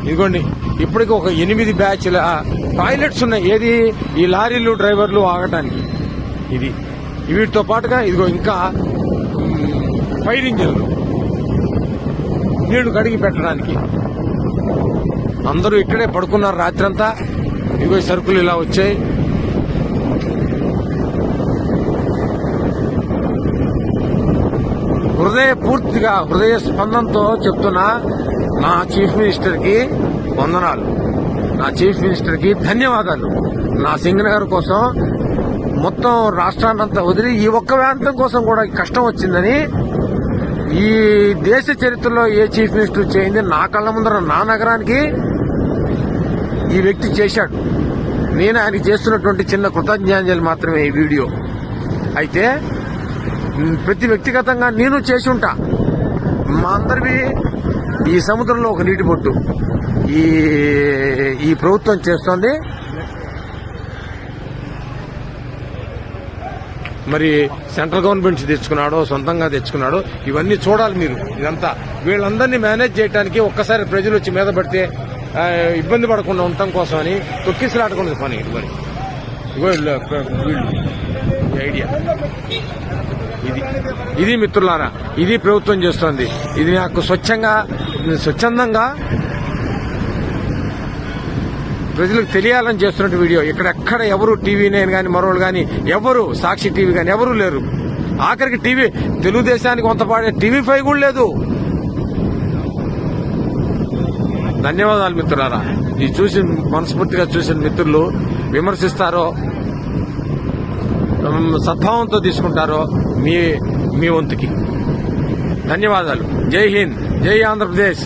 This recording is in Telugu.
ఇదిగోండి ఇప్పటికి ఒక 8 బ్యాచ్ల టాయిలెట్స్ ఉన్నాయి. ఏది ఈ లారీలు డ్రైవర్లు ఆగటానికి. ఇది వీటితో పాటుగా ఇదిగో ఇంకా ఫైర్ ఇంజిన్లు నీళ్లు కడిగి పెట్టడానికి. అందరూ ఇక్కడే పడుకున్నారు రాత్రంతా. ఇదిగో సరుకులు ఇలా వచ్చాయి. హృదయ స్పందనతో చెప్తున్నా నా చీఫ్ మినిస్టర్ కి వందనాలు, నా చీఫ్ మినిస్టర్ కి ధన్యవాదాలు. నా సింగనగర్ కోసం మొత్తం రాష్ట్రాన్నంతా వదిలి ఈ ఒక్క ప్రాంతం కోసం కూడా కష్టం వచ్చిందని ఈ దేశ చరిత్రలో ఏ చీఫ్ మినిస్టర్ చేయింది నా కళ్ళ ముందర నా నగరానికి ఈ వ్యక్తి చేశాడు. నేను ఆయనకి చేస్తున్నటువంటి చిన్న కృతజ్ఞాంజలి మాత్రమే ఈ వీడియో. అయితే ప్రతి వ్యక్తిగతంగా నేను చేసి ఉంటా. మా అందరివి ఈ సముద్రంలో ఒక నీటి బొట్టు ఈ ప్రభుత్వం చేస్తోంది. మరి సెంట్రల్ గవర్నమెంట్ తెచ్చుకున్నాడో సొంతంగా తెచ్చుకున్నాడో ఇవన్నీ చూడాలి మీరు. ఇదంతా వీళ్ళందరినీ మేనేజ్ చేయడానికి ఒక్కసారి ప్రజలు వచ్చి మీద పడితే ఇబ్బంది పడకుండా ఉండటం కోసం అని తొక్కిసలాటకుండా పని ఇది. మరి వీళ్ళు ఐడియా ఇది మిత్రులారా, ఇది ప్రభుత్వం చేస్తోంది. ఇది నాకు స్వచ్ఛందంగా ప్రజలకు తెలియాలని చేస్తున్న వీడియో. ఇక్కడెక్కడ ఎవరు TV9 గాని మరోళ్ళు గాని ఎవరు సాక్షి టీవీ గాని ఎవరూ లేరు. ఆఖరికి తెలుగుదేశానికి కొంత పాడే TV5 కూడా లేదు. ధన్యవాదాలు మిత్రులారా. ఇది చూసి మనస్ఫూర్తిగా చూసిన మిత్రులు విమర్శిస్తారో సద్భావంతో తీసుకుంటారో మీ వంతుకి ధన్యవాదాలు. జై హింద్, జై ఆంధ్రప్రదేశ్.